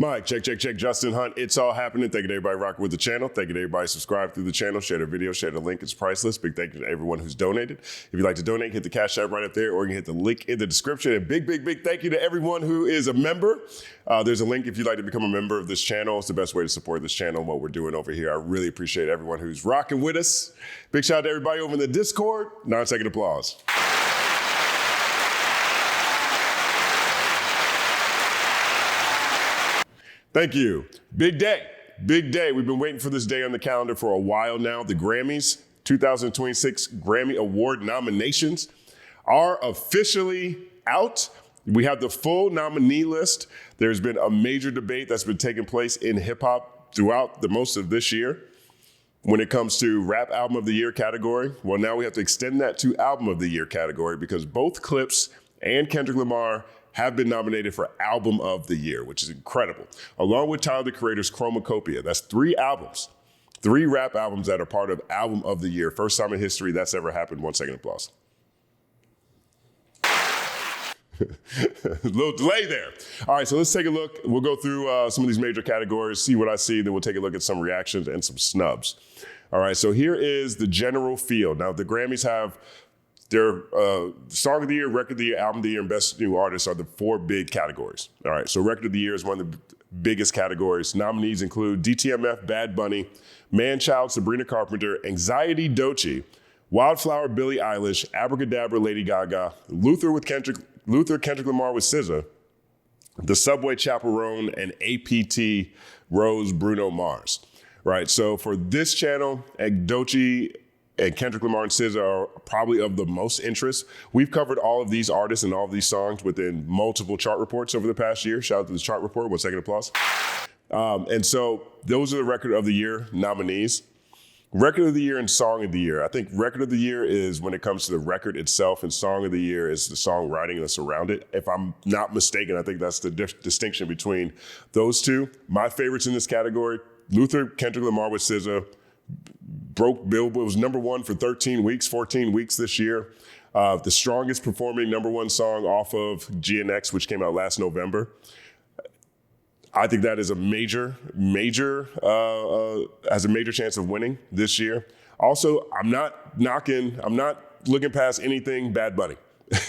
Mike, check. Justin Hunt. It's all happening. Thank you to everybody rocking with the channel. Thank you to everybody subscribe through the channel. Share the video, share the link. It's priceless. Big thank you to everyone who's donated. If you'd like to donate, hit the Cash App right up there, or you can hit the link in the description. And big thank you to everyone who is a member. There's a link if you'd like to become a member of this channel. It's the best way to support this channel and what we're doing over here. I really appreciate everyone who's rocking with us. Big shout out to everybody over in the Discord. 9-second applause. Thank you. Big day. We've been waiting for this day on the calendar for a while now. The Grammys 2026 Grammy Award nominations are officially out. We have the full nominee list. There's been a major debate that's been taking place in hip hop throughout the most of this year when it comes to Rap Album of the Year category. Well, now we have to extend that to Album of the Year category because both Clips and Kendrick Lamar have been nominated for Album of the Year, which is incredible. Along with Tyler, the Creator's Chromacopia. That's 3 albums, 3 rap albums that are part of Album of the Year. First time in history that's ever happened. 1-second applause. A little delay there. All right, so let's take a look. We'll go through some of these major categories, see what I see, then we'll take a look at some reactions and some snubs. All right, so here is the general field. Now, the Grammys have their Song of the Year, Record of the Year, Album of the Year, and Best New Artist are the 4 big categories. All right, so Record of the Year is one of the biggest categories. Nominees include DTMF, Bad Bunny, Manchild, Sabrina Carpenter, Anxiety, Doechii, Wildflower, Billie Eilish, Abracadabra, Lady Gaga, Luther, Kendrick Lamar with SZA, The Subway Chaperone, and APT, Rose, Bruno Mars. Right, so for this channel, Doechii and Kendrick Lamar and SZA are probably of the most interest. We've covered all of these artists and all of these songs within multiple chart reports over the past year. Shout out to the chart report. 1-second applause. And so those are the Record of the Year nominees. Record of the Year and Song of the Year. I think Record of the Year is when it comes to the record itself, and Song of the Year is the songwriting that's around it. If I'm not mistaken, I think that's the distinction between those two. My favorites in this category, Luther, Kendrick Lamar with SZA, broke Billboard, was #1 for 13 weeks, 14 weeks this year. The strongest performing #1 song off of GNX, which came out last November. I think that is a major has a major chance of winning this year. Also, I'm not looking past anything Bad Bunny.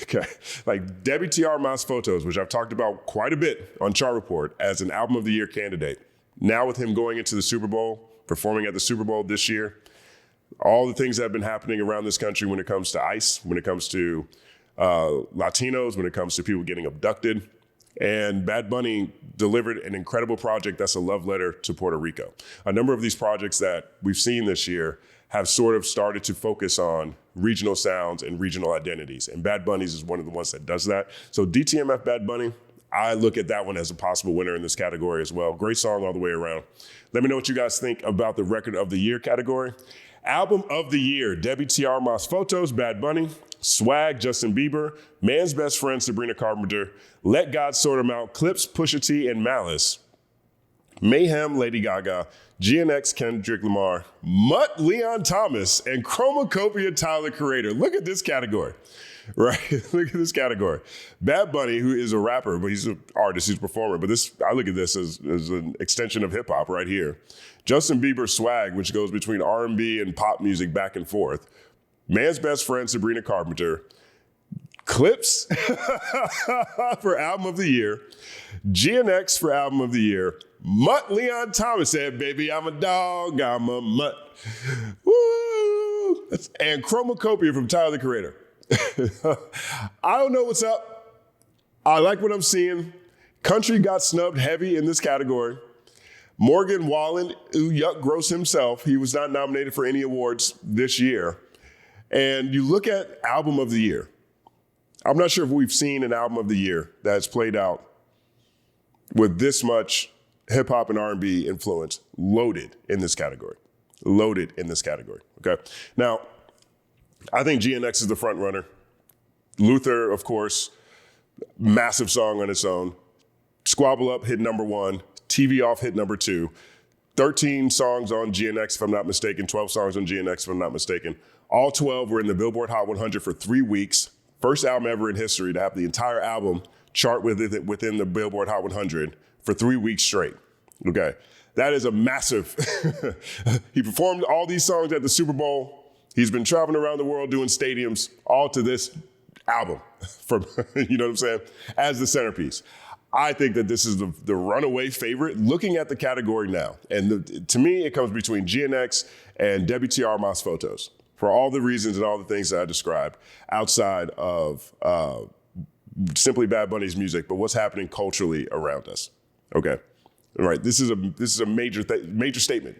Okay, like WTR Mas Photos, which I've talked about quite a bit on Chart Report as an Album of the Year candidate. Now with him going into the Super Bowl, performing at the Super Bowl this year, all the things that have been happening around this country when it comes to ICE, when it comes to Latinos, when it comes to people getting abducted. And Bad Bunny delivered an incredible project that's a love letter to Puerto Rico. A number of these projects that we've seen this year have sort of started to focus on regional sounds and regional identities. And Bad Bunny's is one of the ones that does that. So DTMF Bad Bunny, I look at that one as a possible winner in this category as well. Great song all the way around. Let me know what you guys think about the Record of the Year category. Album of the Year, WTR Mas Photos, Bad Bunny, Swag, Justin Bieber, Man's Best Friend, Sabrina Carpenter, Let God Sort 'Em Out, Clips, Pusha T, and Malice, Mayhem, Lady Gaga, GNX, Kendrick Lamar, Mutt, Leon Thomas, and Chromacopia, Tyler, Creator. Look at this category, right? Look at this category. Bad Bunny, who is a rapper, but he's an artist, he's a performer. But I look at this as an extension of hip hop right here. Justin Bieber, Swag, which goes between R&B and pop music back and forth. Man's Best Friend, Sabrina Carpenter. Clips for Album of the Year. GNX for Album of the Year. Mutt, Leon Thomas said, baby, I'm a dog, I'm a mutt. Woo! And Chromacopia from Tyler, the Creator. I don't know what's up. I like what I'm seeing. Country got snubbed heavy in this category. Morgan Wallen, yuck, gross himself. He was not nominated for any awards this year. And you look at Album of the Year. I'm not sure if we've seen an Album of the Year that's played out with this much hip hop and R&B influence loaded in this category. Loaded in this category, okay? Now, I think GNX is the front runner. Luther, of course, massive song on its own. Squabble Up hit #1. TV Off hit #2. 13 songs on GNX, if I'm not mistaken. 12 songs on GNX, if I'm not mistaken. All 12 were in the Billboard Hot 100 for 3 weeks. First album ever in history to have the entire album chart within the Billboard Hot 100 for 3 weeks straight. Okay. That is a massive. He performed all these songs at the Super Bowl. He's been traveling around the world doing stadiums, all to this album, from, you know what I'm saying, as the centerpiece. I think that this is the runaway favorite looking at the category now. And to me, it comes between GNX and WTR Mas Photos for all the reasons and all the things that I described outside of simply Bad Bunny's music, but what's happening culturally around us. Okay. All right. This is a major statement.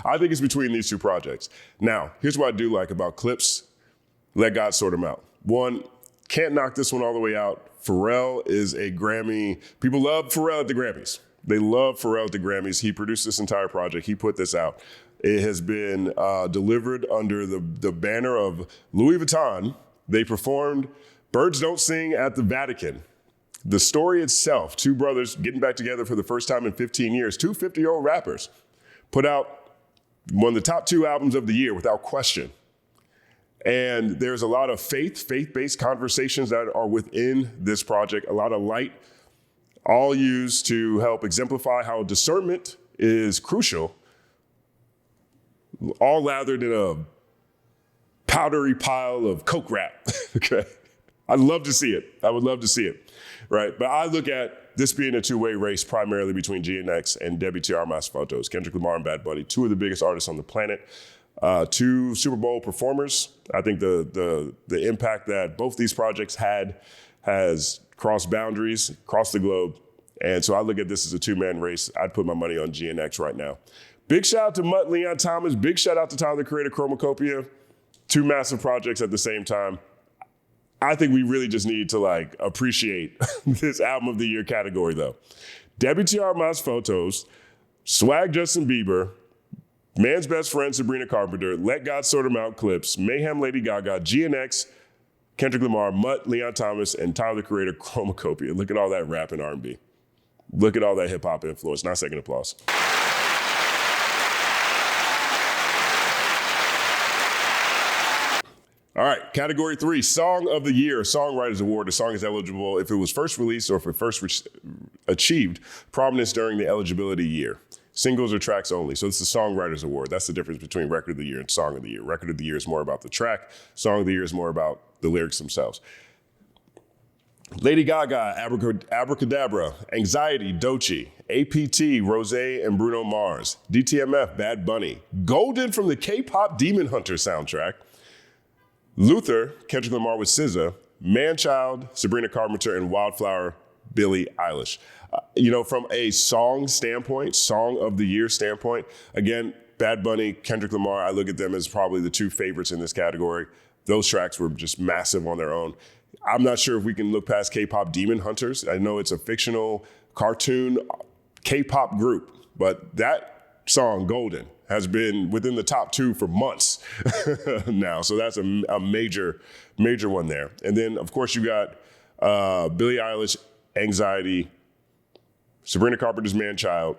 I think it's between these two projects. Now, here's what I do like about Clips. Let God sort them out. One, can't knock this one all the way out. Pharrell is a Grammy. People love Pharrell at the Grammys. They love Pharrell at the Grammys. He produced this entire project. He put this out. It has been delivered under the banner of Louis Vuitton. They performed Birds Don't Sing at the Vatican. The story itself, two brothers getting back together for the first time in 15 years, two 50-year-old rappers, put out one of the top 2 albums of the year without question. And there's a lot of faith-based conversations that are within this project, a lot of light, all used to help exemplify how discernment is crucial, all lathered in a powdery pile of Coke rap. Okay. I'd love to see it. I would love to see it, right? But I look at this being a two-way race primarily between GNX and WTR Mas Photos, Kendrick Lamar and Bad Bunny, 2 of the biggest artists on the planet. 2 Super Bowl performers. I think the impact that both these projects had has crossed boundaries, crossed the globe. And so I look at this as a 2-man race. I'd put my money on GNX right now. Big shout out to Mutt, Leon Thomas. Big shout out to Tyler, the Creator, Chromacopia. 2 massive projects at the same time. I think we really just need to appreciate this Album of the Year category though. WTR Mas Photos, Swag Justin Bieber, Man's Best Friend, Sabrina Carpenter, Let God Sort 'Em Out, Clips, Mayhem, Lady Gaga, GNX, Kendrick Lamar, Mutt, Leon Thomas, and Tyler, the Creator, Chromacopia. Look at all that rap and R&B. Look at all that hip-hop influence. Not second applause. All right, category 3, Song of the Year, Songwriters Award. A song is eligible if it was first released or if it first achieved prominence during the eligibility year. Singles or tracks only. So it's the Songwriters Award. That's the difference between Record of the Year and Song of the Year. Record of the Year is more about the track. Song of the Year is more about the lyrics themselves. Lady Gaga, Abracadabra, Anxiety, Doechii, APT, Rosé and Bruno Mars, DTMF, Bad Bunny, Golden from the K-pop Demon Hunter soundtrack, Luther, Kendrick Lamar with SZA, Manchild, Sabrina Carpenter, and Wildflower, Billie Eilish. From a song standpoint, Song of the Year standpoint, again, Bad Bunny, Kendrick Lamar, I look at them as probably the 2 favorites in this category. Those tracks were just massive on their own. I'm not sure if we can look past K-pop Demon Hunters. I know it's a fictional cartoon K-pop group, but that song, Golden, has been within the top 2 for months now. So that's a major one there. And then, of course, you got Billie Eilish, Anxiety, Sabrina Carpenter's Man-Child,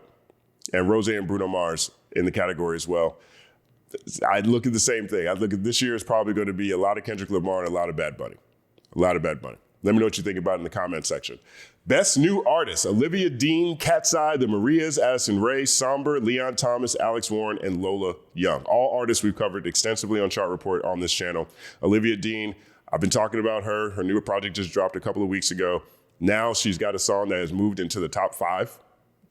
and Rosé and Bruno Mars in the category as well. I'd look at the same thing. I'd look at this year is probably going to be a lot of Kendrick Lamar and a lot of Bad Bunny. A lot of Bad Bunny. Let me know what you think about it in the comment section. Best New Artist, Olivia Dean, Cat's Eye, The Marias, Addison Rae, Somber, Leon Thomas, Alex Warren, and Lola Young. All artists we've covered extensively on Chart Report on this channel. Olivia Dean, I've been talking about her. Her newer project just dropped a couple of weeks ago. Now she's got a song that has moved into the top 5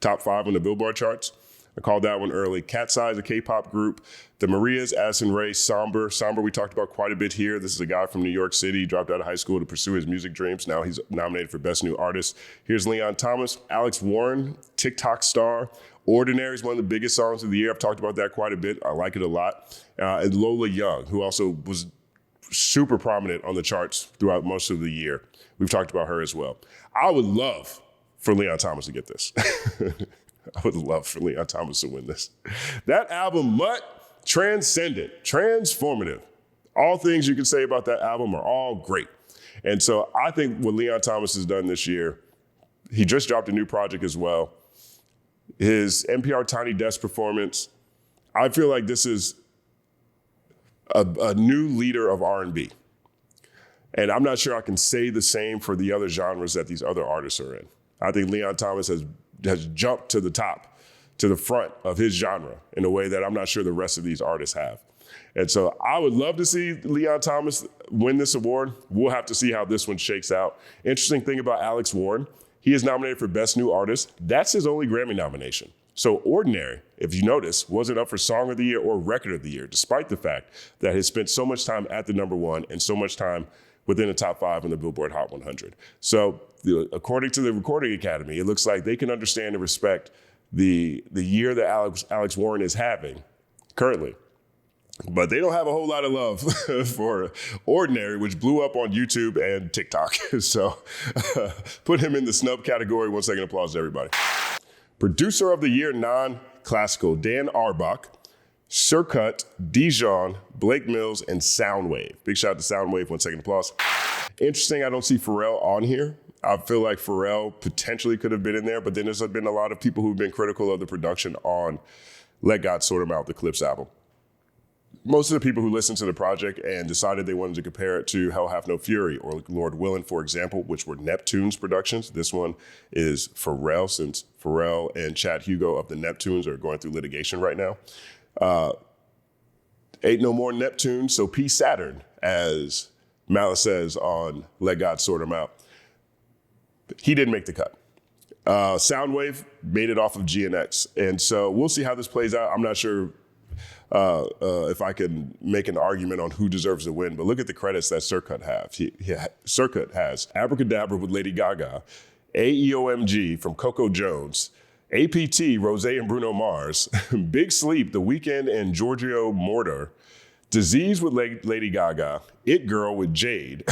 on the Billboard charts. I called that one early. Cat's Eye is a K-pop group. The Marias, Addison Rae, Somber. Somber we talked about quite a bit here. This is a guy from New York City. He dropped out of high school to pursue his music dreams. Now he's nominated for Best New Artist. Here's Leon Thomas, Alex Warren, TikTok star. Ordinary is one of the biggest songs of the year. I've talked about that quite a bit. I like it a lot. And Lola Young, who also was super prominent on the charts throughout most of the year. We've talked about her as well. I would love for Leon Thomas to get this. I would love for Leon Thomas to win this. That album, Mutt, transcendent, transformative. All things you can say about that album are all great. And so I think what Leon Thomas has done this year, he just dropped a new project as well. His NPR Tiny Desk performance, I feel like this is a new leader of R&B. And I'm not sure I can say the same for the other genres that these other artists are in. I think Leon Thomas has has jumped to the top, to the front of his genre in a way that I'm not sure the rest of these artists have. And so I would love to see Leon Thomas win this award. We'll have to see how this one shakes out. Interesting thing about Alex Warren, he is nominated for Best New Artist. That's his only Grammy nomination. So Ordinary, if you notice, wasn't up for Song of the Year or Record of the Year, despite the fact that he spent so much time at the number one and so much time within the top 5 in the Billboard Hot 100. So according to the Recording Academy, it looks like they can understand and respect the year that Alex Warren is having currently. But they don't have a whole lot of love for Ordinary, which blew up on YouTube and TikTok. So put him in the snub category. 1 second applause to everybody. Producer of the Year non-classical, Dan Arbach, Circuit, Dijon, Blake Mills, and Soundwave. Big shout out to Soundwave. 1 second applause. Interesting, I don't see Pharrell on here. I feel like Pharrell potentially could have been in there, but then there's been a lot of people who've been critical of the production on Let God Sort 'Em Out, the Clips album. Most of the people who listened to the project and decided they wanted to compare it to Hell Have No Fury or Lord Willin', for example, which were Neptune's productions. This one is Pharrell, since Pharrell and Chad Hugo of the Neptunes are going through litigation right now. Ain't no more Neptune, so peace Saturn, as Malice says on Let God Sort 'Em Out. He didn't make the cut. Soundwave made it off of GNX. And so we'll see how this plays out. I'm not sure if I can make an argument on who deserves the win, but look at the credits that Circuit have. Circuit has Abracadabra with Lady Gaga, AEOMG from Coco Jones, APT, Rose and Bruno Mars, Big Sleep, The Weeknd and Giorgio Moroder, Disease with Lady Gaga, It Girl with Jade,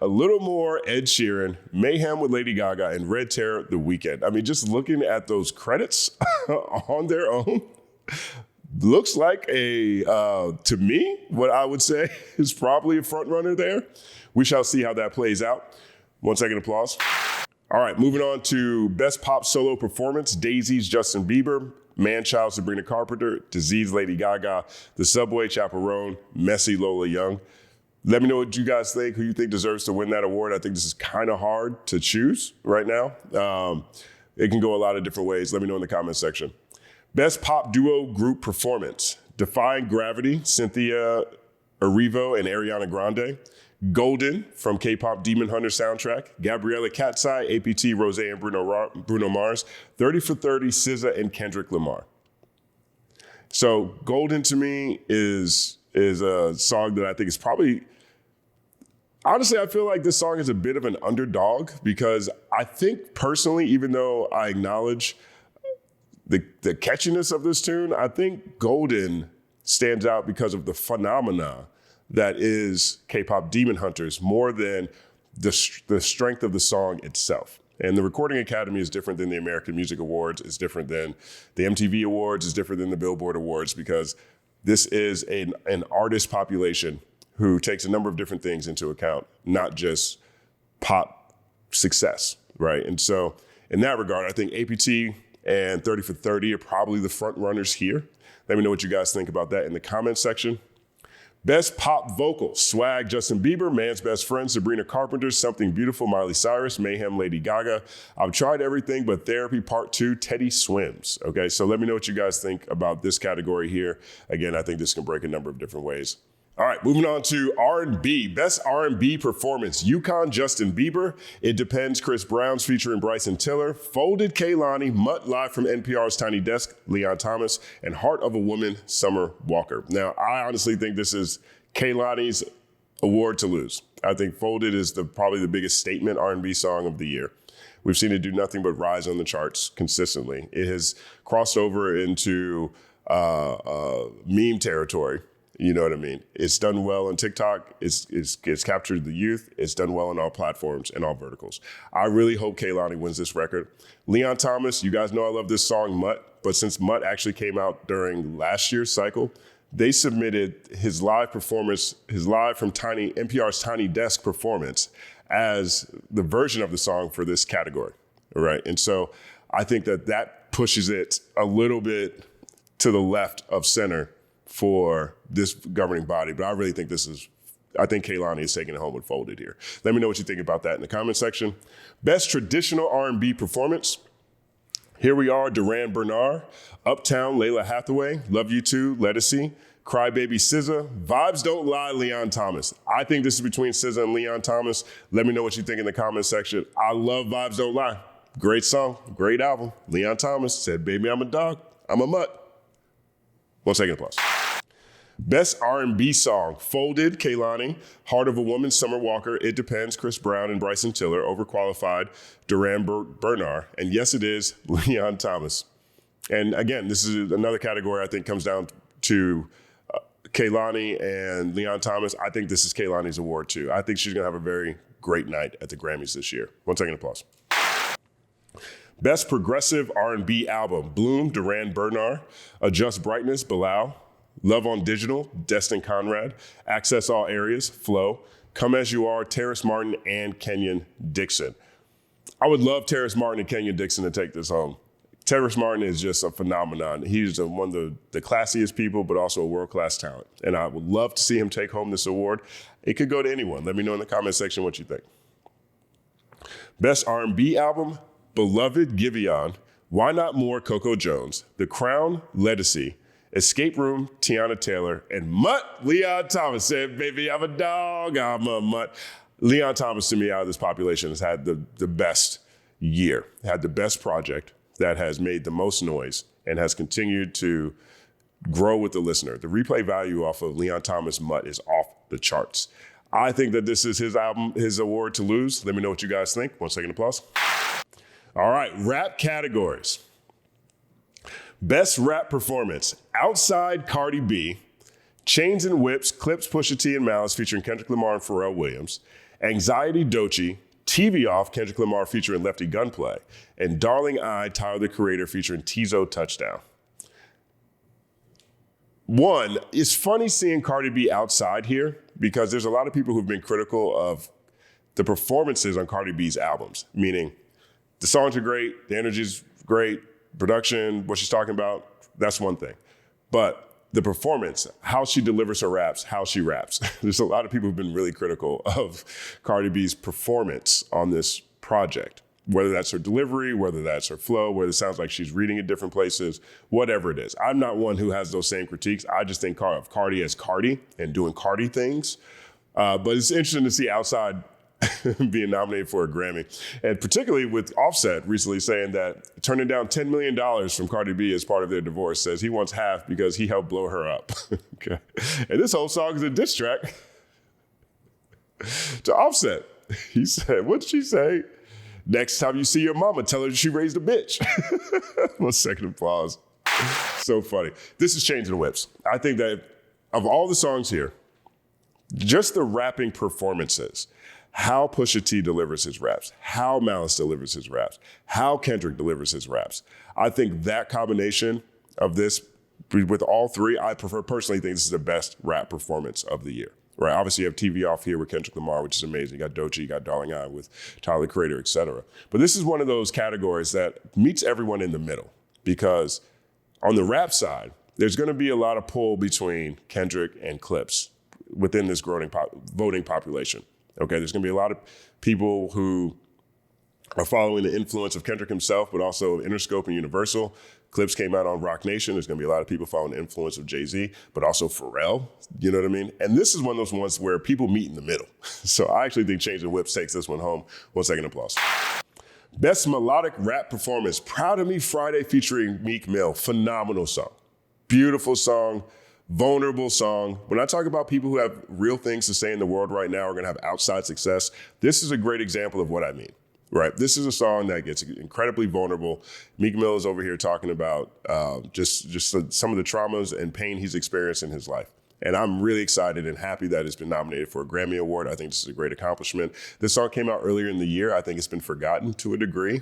A Little More, Ed Sheeran, Mayhem with Lady Gaga, and Red Terror, The Weeknd. I mean, just looking at those credits on their own, looks like to me, what I would say is probably a front runner there. We shall see how that plays out. 1 second applause. All right, moving on to Best Pop Solo Performance, Daisy's Justin Bieber, Man-Child Sabrina Carpenter, Disease Lady Gaga, The Subway Chaperone, Messy Lola Young. Let me know what you guys think, who you think deserves to win that award. I think this is kind of hard to choose right now. It can go a lot of different ways. Let me know in the comments section. Best Pop Duo Group Performance, Defying Gravity, Cynthia Erivo and Ariana Grande, Golden from K-Pop Demon Hunter soundtrack, Gabriella Katsai, APT, Rose and Bruno Mars, 30 for 30, SZA and Kendrick Lamar. So Golden to me is a song that I think is probably, honestly, I feel like this song is a bit of an underdog because I think personally, even though I acknowledge the catchiness of this tune, I think Golden stands out because of the phenomena that is K-Pop Demon Hunters more than the strength of the song itself. And the Recording Academy is different than the American Music Awards, it's different than the MTV Awards, it's different than the Billboard Awards, because this is an artist population who takes a number of different things into account, not just pop success, right? And so in that regard, I think APT and 30 for 30 are probably the front runners here. Let me know what you guys think about that in the comments section. Best Pop Vocal, Swag, Justin Bieber, Man's Best Friend, Sabrina Carpenter, Something Beautiful, Miley Cyrus, Mayhem, Lady Gaga. I've Tried Everything But Therapy Part 2, Teddy Swims. Okay, so let me know what you guys think about this category here. Again, I think this can break a number of different ways. All right, moving on to R&B. Best R&B Performance, Yukon, Justin Bieber, It Depends, Chris Brown's featuring Bryson Tiller, Folded, Kehlani, Mutt live from NPR's Tiny Desk, Leon Thomas, and Heart of a Woman, Summer Walker. Now, I honestly think this is Kehlani's award to lose. I think Folded is probably the biggest statement R&B song of the year. We've seen it do nothing but rise on the charts consistently. It has crossed over into meme territory. You know what I mean? It's done well on TikTok. It's captured the youth. It's done well on all platforms and all verticals. I really hope Kehlani wins this record. Leon Thomas, you guys know I love this song, Mutt. But since Mutt actually came out during last year's cycle, they submitted his live performance, his live from NPR's Tiny Desk performance as the version of the song for this category, right? And so I think that pushes it a little bit to the left of center for this governing body, but I really think I think Kehlani is taking it home with Folded here. Let me know what you think about that in the comment section. Best Traditional R&B Performance, Here We Are, Duran Bernard, Uptown, Layla Hathaway, Love You Too, Lettucey, Crybaby SZA, Vibes Don't Lie, Leon Thomas. I think this is between SZA and Leon Thomas. Let me know what you think in the comments section. I love Vibes Don't Lie. Great song, great album. Leon Thomas said, baby, I'm a dog, I'm a mutt. 1 second applause. Best R&B song, Folded, Kehlani, Heart of a Woman, Summer Walker, It Depends, Chris Brown and Bryson Tiller, Overqualified, Duran Bernard, and yes, it is Leon Thomas. And again, this is another category I think comes down to Kehlani and Leon Thomas. I think this is Kehlani's award too. I think she's gonna have a very great night at the Grammys this year. 1 second applause. Best Progressive R&B Album, Bloom, Duran Bernard, Adjust Brightness, Bilal, Love on Digital, Destin Conrad, Access All Areas, Flo, Come As You Are, Terrace Martin, and Kenyon Dixon. I would love Terrace Martin and Kenyon Dixon to take this home. Terrace Martin is just a phenomenon. He's one of the classiest people, but also a world-class talent. And I would love to see him take home this award. It could go to anyone. Let me know in the comment section what you think. Best R&B Album, Beloved, Giveon, Why Not More, Coco Jones, The Crown, Lettucey, Escape Room, Tiana Taylor, and Mutt, Leon Thomas said, baby, I'm a dog, I'm a mutt. Leon Thomas, to me, out of this population, has had the best year, had the best project that has made the most noise and has continued to grow with the listener. The replay value off of Leon Thomas Mutt is off the charts. I think that this is his album, his award to lose. Let me know what you guys think. 1 second applause. All right, rap categories. Best rap performance, Outside, Cardi B, Chains and Whips, Clips, Pusha T and Malice featuring Kendrick Lamar and Pharrell Williams, Anxiety, Doechii, TV Off, Kendrick Lamar featuring Lefty Gunplay, and Darling I, Tyler the Creator featuring Tizo Touchdown. One, it's funny seeing Cardi B outside here because there's a lot of people who've been critical of the performances on Cardi B's albums, meaning the songs are great, the energy's great, production, what she's talking about, that's one thing. But the performance, how she delivers her raps, how she raps. There's a lot of people who've been really critical of Cardi B's performance on this project, whether that's her delivery, whether that's her flow, whether it sounds like she's reading at different places, whatever it is. I'm not one who has those same critiques. I just think of Cardi as Cardi and doing Cardi things. But it's interesting to see Outside being nominated for a Grammy. And particularly with Offset recently saying that turning down $10 million from Cardi B as part of their divorce, says he wants half because he helped blow her up. Okay. And this whole song is a diss track to Offset. He said, what'd she say? Next time you see your mama, tell her she raised a bitch. 1 second applause. So funny. This is Chains and Whips. I think that of all the songs here, just the rapping performances, how Pusha T delivers his raps, how Malice delivers his raps, how Kendrick delivers his raps. I think that combination of this with all three, I personally think this is the best rap performance of the year. Right? Obviously, you have TV Off here with Kendrick Lamar, which is amazing. You got Doechii, you got Darling I with Tyler the Creator, et cetera. But this is one of those categories that meets everyone in the middle because on the rap side, there's going to be a lot of pull between Kendrick and Clips within this growing voting population. Okay, there's gonna be a lot of people who are following the influence of Kendrick himself, but also Interscope and Universal. Clips came out on Rock Nation. There's gonna be a lot of people following the influence of Jay-Z, but also Pharrell, you know what I mean? And this is one of those ones where people meet in the middle. So I actually think Chains and Whips takes this one home. 1 second applause. Best melodic rap performance, Proud of Me Friday featuring Meek Mill. Phenomenal song. Beautiful song. Vulnerable song. When I talk about people who have real things to say in the world right now are going to have outside success, this is a great example of what I mean, right? This is a song that gets incredibly vulnerable. Meek Mill is over here talking about just some of the traumas and pain he's experienced in his life. And I'm really excited and happy that it's been nominated for a Grammy Award. I think this is a great accomplishment. This song came out earlier in the year. I think it's been forgotten to a degree,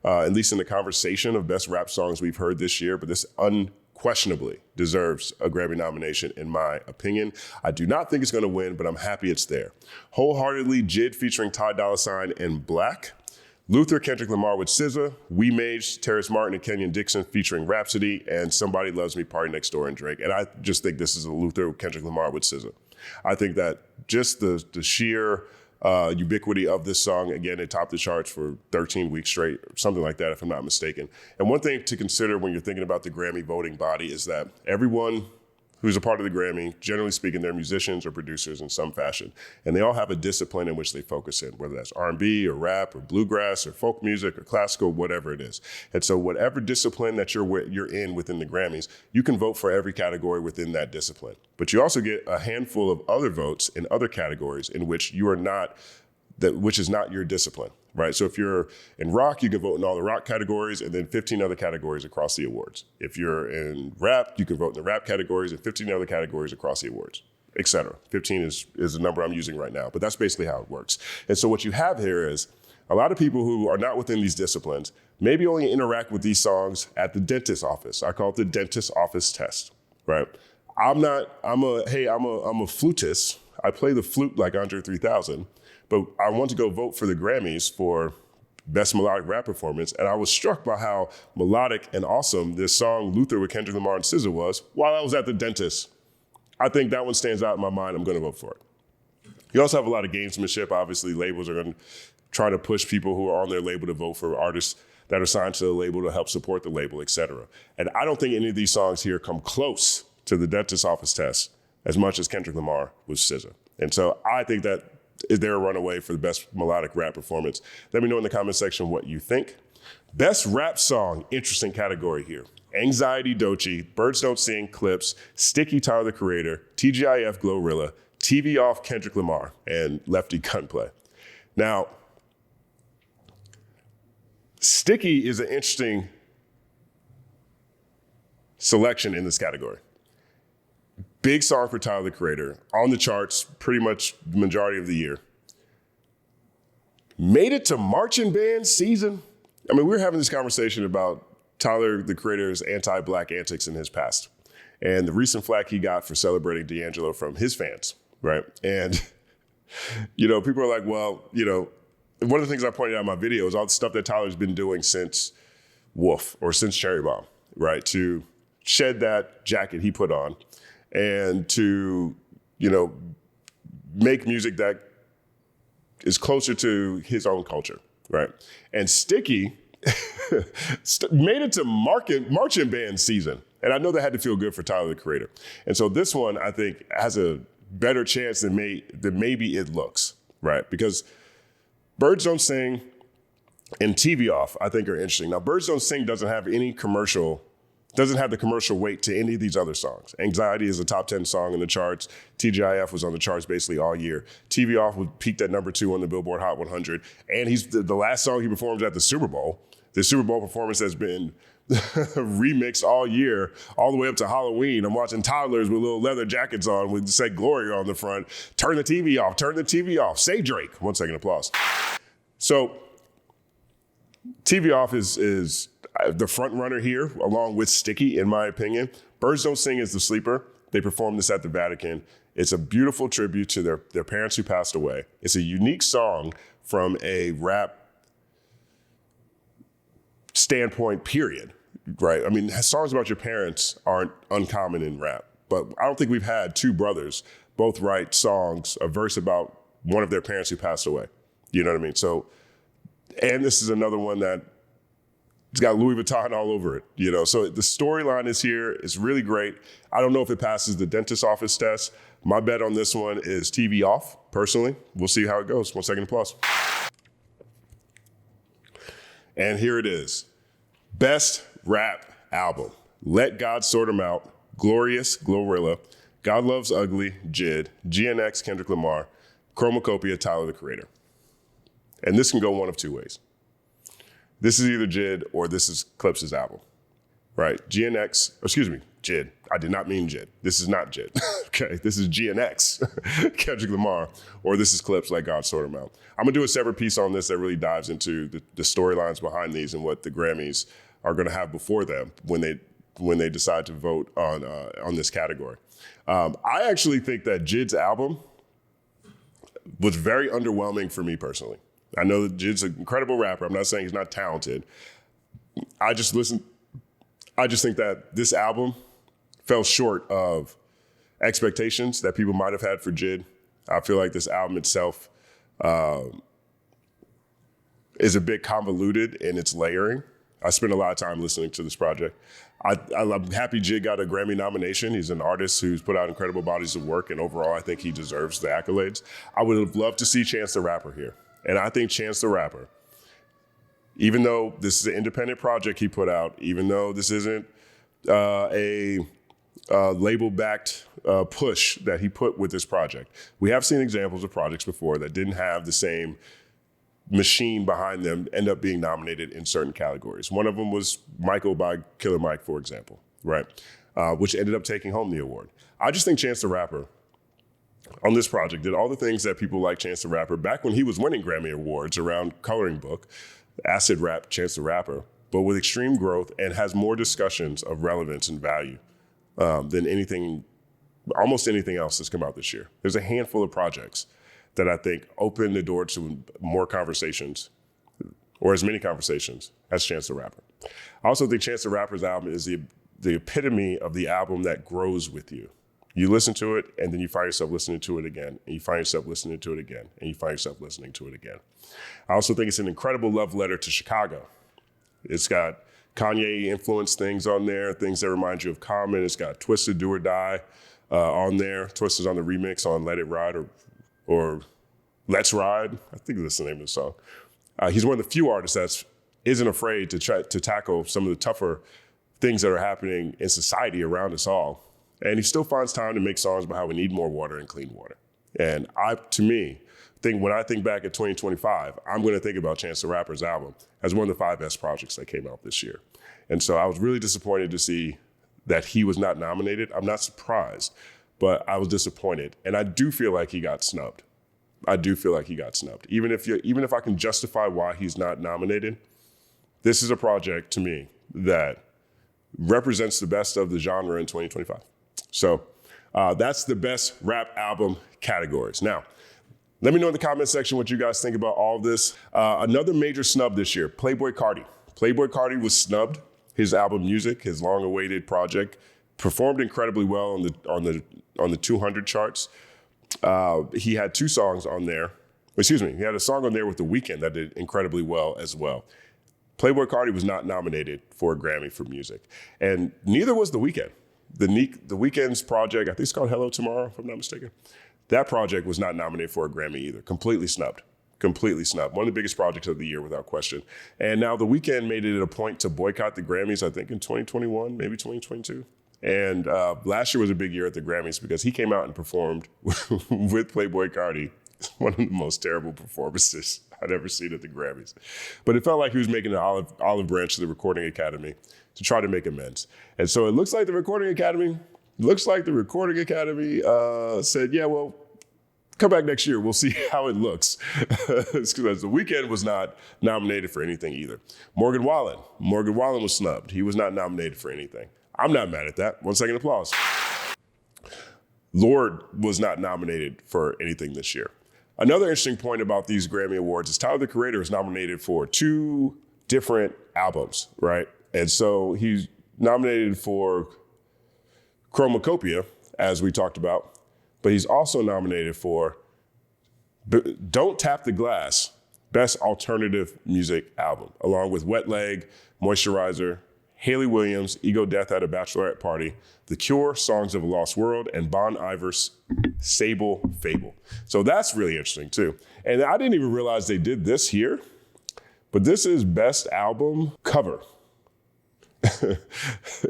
at least in the conversation of best rap songs we've heard this year, but this unquestionably deserves a Grammy nomination, in my opinion. I do not think it's going to win, but I'm happy it's there. Wholeheartedly, Jid featuring Ty Dolla $ign and Black. Luther, Kendrick Lamar with SZA. We Mage, Terrace Martin and Kenyon Dixon featuring Rhapsody, and Somebody Loves Me, Party Next Door and Drake. And I just think this is a Luther, Kendrick Lamar with SZA. I think that just the sheer ubiquity of this song. Again, it topped the charts for 13 weeks straight, something like that, if I'm not mistaken. And one thing to consider when you're thinking about the Grammy voting body is that everyone who's a part of the Grammy, generally speaking, they're musicians or producers in some fashion. And they all have a discipline in which they focus in, whether that's R&B or rap or bluegrass or folk music or classical, whatever it is. And so whatever discipline that you're in within the Grammys, you can vote for every category within that discipline. But you also get a handful of other votes in other categories in which you are not, which is not your discipline. Right, so if you're in rock, you can vote in all the rock categories and then 15 other categories across the awards. If you're in rap, you can vote in the rap categories and 15 other categories across the awards, et cetera. 15 is the number I'm using right now, but that's basically how it works. And so what you have here is a lot of people who are not within these disciplines maybe only interact with these songs at the dentist's office. I call it the dentist's office test, right? I'm a flutist. I play the flute like Andre 3000. But I want to go vote for the Grammys for Best Melodic Rap Performance, and I was struck by how melodic and awesome this song Luther with Kendrick Lamar and SZA was while I was at the dentist. I think that one stands out in my mind. I'm going to vote for it. You also have a lot of gamesmanship. Obviously, labels are going to try to push people who are on their label to vote for artists that are signed to the label to help support the label, et cetera. And I don't think any of these songs here come close to the dentist's office test as much as Kendrick Lamar with SZA. And so I think that is there a runaway for the best melodic rap performance? Let me know in the comment section what you think. Best rap song, interesting category here. Anxiety, Doechii, Birds Don't Sing, Clips, Sticky, Tyler, the Creator, TGIF, Glorilla, TV Off, Kendrick Lamar, and Lefty Gunplay. Now, Sticky is an interesting selection in this category. Big song for Tyler, the Creator, on the charts pretty much the majority of the year. Made it to marching band season. I mean, we were having this conversation about Tyler, the Creator's anti-black antics in his past and the recent flack he got for celebrating D'Angelo from his fans, right? And, people are like, well, one of the things I pointed out in my video is all the stuff that Tyler's been doing since Wolf or since Cherry Bomb, right? To shed that jacket he put on and to, make music that is closer to his own culture, right? And Sticky made it to marching band season. And I know that had to feel good for Tyler, the Creator. And so this one, I think, has a better chance than maybe it looks, right? Because Birds Don't Sing and TV Off, I think, are interesting. Now, Birds Don't Sing doesn't have the commercial weight to any of these other songs. Anxiety is a top 10 song in the charts. TGIF was on the charts basically all year. TV Off peaked at number 2 on the Billboard Hot 100. And he's the last song he performed at the Super Bowl. The Super Bowl performance has been remixed all year, all the way up to Halloween. I'm watching toddlers with little leather jackets on with Say Gloria on the front. Turn the TV off, turn the TV off. Say Drake. 1 second, applause. So TV Off is the front runner here, along with Sticky, in my opinion. Birds Don't Sing is the sleeper. They performed this at the Vatican. It's a beautiful tribute to their parents who passed away. It's a unique song from a rap standpoint, period, right? I mean, songs about your parents aren't uncommon in rap, but I don't think we've had two brothers both write songs, a verse about one of their parents who passed away. You know what I mean? So, and this is another one that it's got Louis Vuitton all over it, So the storyline is here. It's really great. I don't know if it passes the dentist office test. My bet on this one is TV Off, personally. We'll see how it goes. 1 second, applause. And here it is. Best Rap Album. Let God Sort 'Em Out, Glorious, Glorilla, God Loves Ugly, JID, GNX, Kendrick Lamar, Chromacopia, Tyler, the Creator. And this can go one of two ways. This is either JID or this is Clips' album, right? JID. I did not mean JID. This is not JID, okay? This is GNX, Kendrick Lamar, or this is Clips, Let God Sort 'Em Out. I'm gonna do a separate piece on this that really dives into the storylines behind these and what the Grammys are gonna have before them when they decide to vote on this category. I actually think that JID's album was very underwhelming for me personally. I know that JID's an incredible rapper. I'm not saying he's not talented. I just think that this album fell short of expectations that people might have had for JID. I feel like this album itself is a bit convoluted in its layering. I spent a lot of time listening to this project. I'm happy Jig got a Grammy nomination. He's an artist who's put out incredible bodies of work, and overall, I think he deserves the accolades. I would have loved to see Chance the Rapper here. And I think Chance the Rapper, even though this is an independent project he put out, even though this isn't a label-backed push that he put with this project, we have seen examples of projects before that didn't have the same machine behind them end up being nominated in certain categories. One of them was Michael by Killer Mike, for example, right? Which ended up taking home the award. I just think Chance the Rapper on this project did all the things that people like Chance the Rapper back when he was winning Grammy Awards around Coloring Book, acid rap, Chance the Rapper, but with extreme growth and has more discussions of relevance and value than almost anything else that's come out this year. There's a handful of projects that I think open the door to more conversations, or as many conversations as Chance the Rapper. I also think Chance the Rapper's album is the epitome of the album that grows with you. You listen to it, and then you find yourself listening to it again, and you find yourself listening to it again, and you find yourself listening to it again. I also think it's an incredible love letter to Chicago. It's got Kanye-influenced things on there, things that remind you of Common. It's got Twisted Do or Die on there. Twisted's on the remix on Let It Ride or Let's Ride. I think that's the name of the song. He's one of the few artists that isn't afraid to try to tackle some of the tougher things that are happening in society around us all. And he still finds time to make songs about how we need more water and clean water. And when I think back at 2025, I'm going to think about Chance the Rapper's album as one of the 5 best projects that came out this year. And so I was really disappointed to see that he was not nominated. I'm not surprised, but I was disappointed. And I do feel like he got snubbed. Even if I can justify why he's not nominated, this is a project to me that represents the best of the genre in 2025. So that's the best rap album categories. Now, let me know in the comment section what you guys think about all of this. Another major snub this year, Playboi Carti. Playboi Carti was snubbed. His album Music, his long-awaited project, performed incredibly well on the 200 charts. He had 2 songs on there. He had a song on there with The Weeknd that did incredibly well as well. Playboi Carti was not nominated for a Grammy for music, and neither was The Weeknd. The Weeknd's project, I think it's called Hello Tomorrow, if I'm not mistaken. That project was not nominated for a Grammy either. Completely snubbed. One of the biggest projects of the year without question. And now The Weeknd made it a point to boycott the Grammys, I think in 2021, maybe 2022. And last year was a big year at the Grammys because he came out and performed with Playboi Carti. One of the most terrible performances I'd ever seen at the Grammys. But it felt like he was making an olive branch to the Recording Academy to try to make amends. And so it looks like the Recording Academy said, yeah, well, come back next year. We'll see how it looks. Because The Weeknd was not nominated for anything either. Morgan Wallen was snubbed. He was not nominated for anything. I'm not mad at that. 1 second applause. Lorde was not nominated for anything this year. Another interesting point about these Grammy Awards is Tyler, the Creator, is nominated for 2 different albums, right? And so he's nominated for Chromacopia, as we talked about, but he's also nominated for Don't Tap the Glass, Best Alternative Music Album, along with Wet Leg, Moisturizer, Hayley Williams, Ego Death at a Bachelorette Party, The Cure, Songs of a Lost World, and Bon Iver's Sable Fable. So that's really interesting too. And I didn't even realize they did this here, but this is Best Album Cover.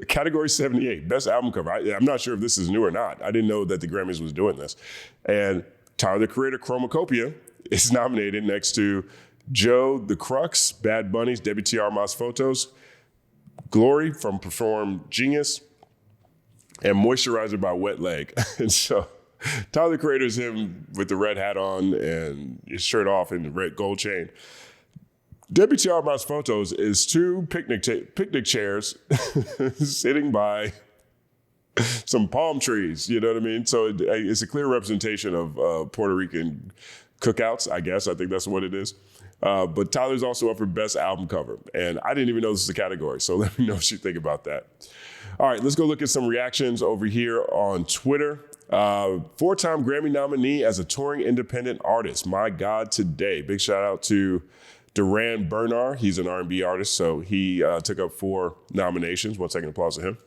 Category 78, Best Album Cover. I'm not sure if this is new or not. I didn't know that the Grammys was doing this. And Tyler, the Creator, Chromacopia is nominated next to Joe the Crux, Bad Bunny's WTR Mas Photos, Glory from Perform Genius, and Moisturizer by Wet Leg. And so Tyler, the Creator, is him with the red hat on and his shirt off and the red gold chain. WTR Mas Photos is 2 picnic chairs sitting by some palm trees, you know what I mean? So it's a clear representation of Puerto Rican cookouts, I guess. I think that's what it is. But Tyler's also up for Best Album Cover. And I didn't even know this was a category, so let me know what you think about that. All right, let's go look at some reactions over here on Twitter. 4-time Grammy nominee as a touring independent artist. My God, today. Big shout out to Duran Bernard. He's an R&B artist, so he took up 4 nominations. 1 second applause to him.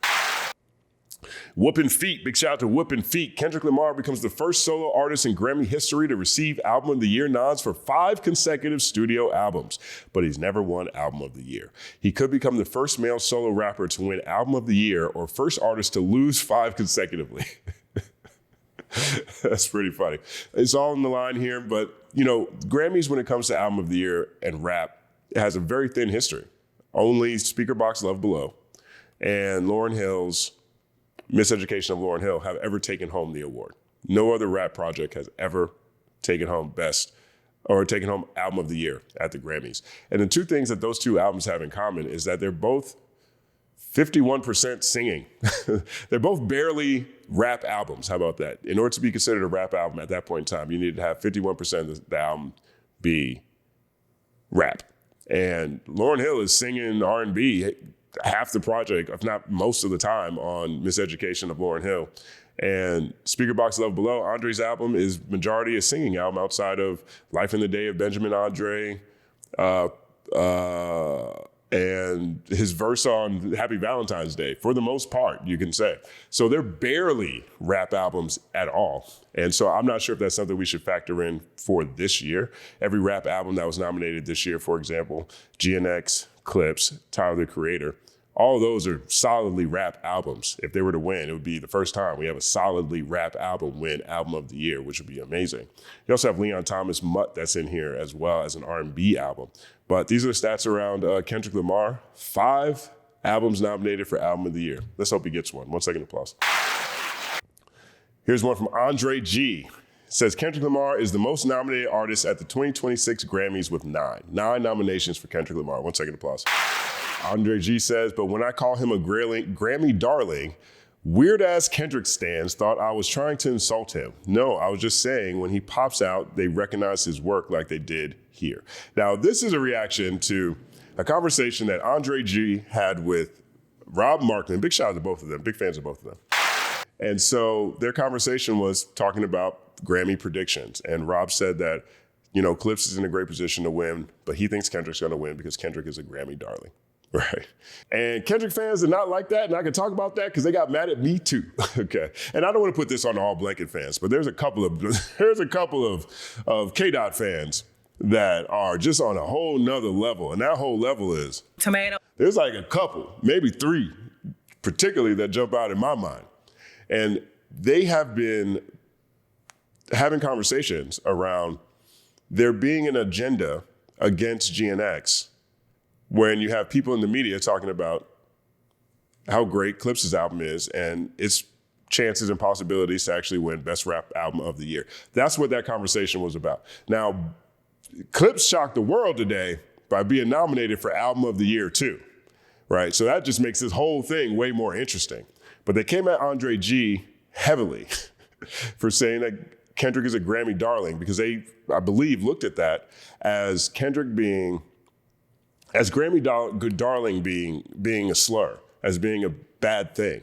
Whoopin' Feet, big shout out to Whoopin' Feet. Kendrick Lamar becomes the first solo artist in Grammy history to receive Album of the Year nods for 5 consecutive studio albums, but he's never won Album of the Year. He could become the first male solo rapper to win Album of the Year or first artist to lose 5 consecutively. That's pretty funny. It's all in the line here, but Grammys, when it comes to Album of the Year and rap, it has a very thin history. Only Speaker Box Love Below and Lauryn Hill's Miseducation of Lauryn Hill have ever taken home the award. No other rap project has ever taken home taken home Album of the Year at the Grammys. And the 2 things that those 2 albums have in common is that they're both 51% singing. They're both barely rap albums. How about that? In order to be considered a rap album at that point in time, you need to have 51% of the album be rap. And Lauryn Hill is singing R&B half the project, if not most of the time, on Miseducation of Lauryn Hill. And Speaker Box Love Below, Andre's album, is majority a singing album outside of Life in the Day of Benjamin Andre, and his verse on Happy Valentine's Day, for the most part, you can say. So they're barely rap albums at all. And so I'm not sure if that's something we should factor in for this year. Every rap album that was nominated this year, for example, GNX, Clips, Tyler, the Creator, all of those are solidly rap albums. If they were to win, it would be the first time we have a solidly rap album win Album of the Year, which would be amazing. You also have Leon Thomas Mutt that's in here as well as an R&B album. But these are the stats around Kendrick Lamar. 5 albums nominated for Album of the Year. Let's hope he gets one. 1 second applause. Here's one from Andre G. It says Kendrick Lamar is the most nominated artist at the 2026 Grammys with 9 nominations for Kendrick Lamar. 1 second applause. Andre G says, but when I call him a Grammy darling, weird-ass Kendrick stans thought I was trying to insult him. No, I was just saying when he pops out, they recognize his work like they did here. Now, this is a reaction to a conversation that Andre G had with Rob Markman. Big shout out to both of them. Big fans of both of them. And so their conversation was talking about Grammy predictions. And Rob said that, Clips is in a great position to win, but he thinks Kendrick's going to win because Kendrick is a Grammy darling. Right. And Kendrick fans did not like that. And I can talk about that because they got mad at me too. Okay. And I don't want to put this on all blanket fans, but there's a couple of K-Dot fans that are just on a whole nother level. And that whole level is tomato. There's like a couple, maybe 3, particularly that jump out in my mind. And they have been having conversations around there being an agenda against GNX when you have people in the media talking about how great Clips' album is and its chances and possibilities to actually win Best Rap Album of the Year. That's what that conversation was about. Now, Clips shocked the world today by being nominated for Album of the Year too, right? So that just makes this whole thing way more interesting. But they came at Andre G heavily for saying that Kendrick is a Grammy darling because they, I believe, looked at that as Kendrick being as Grammy darling being a slur, as being a bad thing.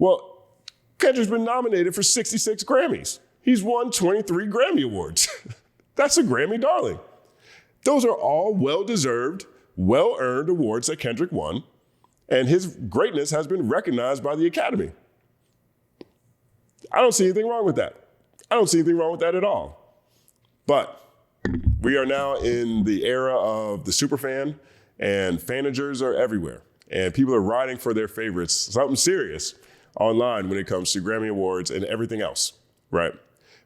Well, Kendrick's been nominated for 66 Grammys. He's won 23 Grammy Awards. That's a Grammy darling. Those are all well-deserved, well-earned awards that Kendrick won, and his greatness has been recognized by the Academy. I don't see anything wrong with that. I don't see anything wrong with that at all. But we are now in the era of the superfan, and fanagers are everywhere. And people are riding for their favorites, something serious, online when it comes to Grammy Awards and everything else, right?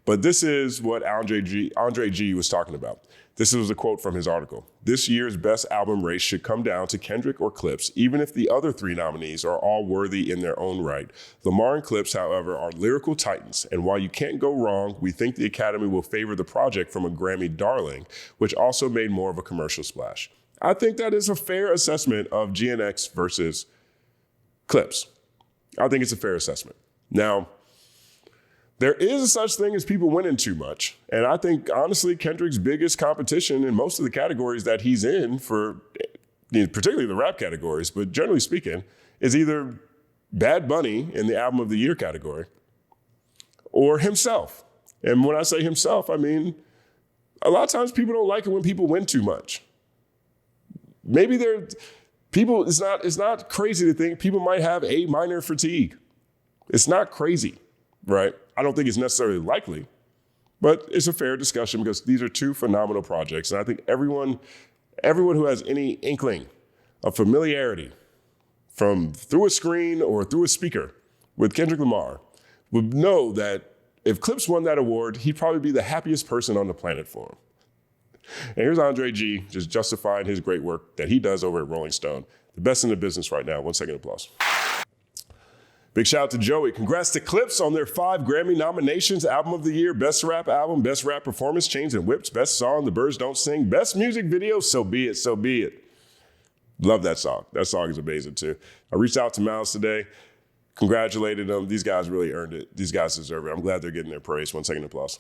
But this is what Andre G was talking about. This was a quote from his article. This year's best album race should come down to Kendrick or Clips, even if the other 3 nominees are all worthy in their own right. Lamar and Clips, however, are lyrical titans. And while you can't go wrong, we think the Academy will favor the project from a Grammy darling, which also made more of a commercial splash. I think that is a fair assessment of GNX versus Clips. I think it's a fair assessment. Now, There is a such thing as people winning too much. And I think, honestly, Kendrick's biggest competition in most of the categories that he's in, for particularly the rap categories, but generally speaking, is either Bad Bunny in the Album of the Year category or himself. And when I say himself, I mean, a lot of times people don't like it when people win too much. Maybe it's not crazy to think people might have A minor fatigue. It's not crazy, right? I don't think it's necessarily likely, but it's a fair discussion because these are two phenomenal projects. And I think everyone who has any inkling of familiarity from through a screen or through a speaker with Kendrick Lamar would know that if Clips won that award, he'd probably be the happiest person on the planet for him. And here's Andre G just justifying his great work that he does over at Rolling Stone. The best in the business right now. 1 second applause. Big shout out to Joey. Congrats to Clips on their 5 Grammy nominations. Album of the Year, Best Rap Album, Best Rap Performance, Chains and Whips, Best Song, The Birds Don't Sing, Best Music Video, So Be It, So Be It. Love that song. That song is amazing too. I reached out to Miles today, congratulated them. These guys really earned it. These guys deserve it. I'm glad they're getting their praise. 1 second applause.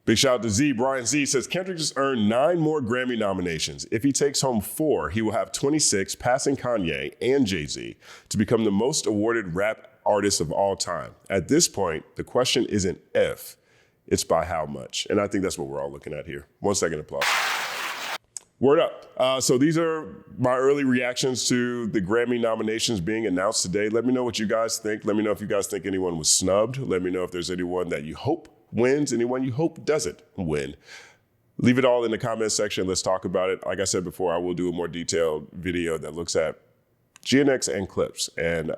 Big shout out to Z. Brian Z says, Kendrick just earned 9 more Grammy nominations. If he takes home 4, he will have 26, passing Kanye and Jay-Z to become the most awarded rap artist of all time. At this point, the question isn't if, it's by how much. And I think that's what we're all looking at here. 1 second applause. Word up. So these are my early reactions to the Grammy nominations being announced today. Let me know what you guys think. Let me know if you guys think anyone was snubbed. Let me know if there's anyone that you hope wins, anyone you hope doesn't win. Leave it all in the comment section. Let's talk about it. Like I said before, I will do a more detailed video that looks at GNX and Clips. And,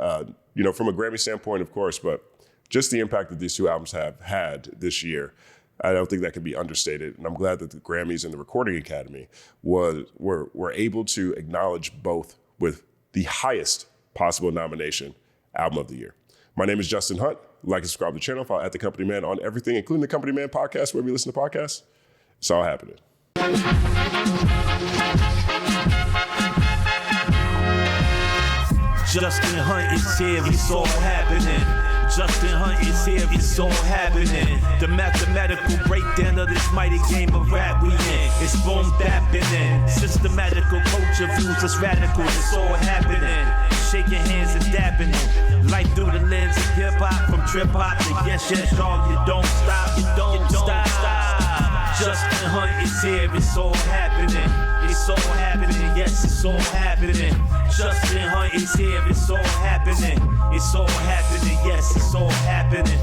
from a Grammy standpoint, of course, but just the impact that these two albums have had this year, I don't think that can be understated. And I'm glad that the Grammys and the Recording Academy were able to acknowledge both with the highest possible nomination, Album of the Year. My name is Justin Hunt. Like and subscribe to the channel. Follow @The Company Man on everything, including the Company Man podcast, wherever you listen to podcasts. It's all happening. Justin Hunt is here, it's all happening. Justin Hunt is here, it's all happening. The mathematical breakdown of this mighty game of rap we in. It's boom bapping. Systematical culture views us radical, it's all happening. Shaking hands and dapping it. Life through the lens of hip hop, from trip hop to yes, dog, you don't stop, you don't stop. Justin Hunt is here, it's all happening. It's all happening, yes, it's all happening. Justin Hunt is here, it's all happening. It's all happening, yes, it's all happening.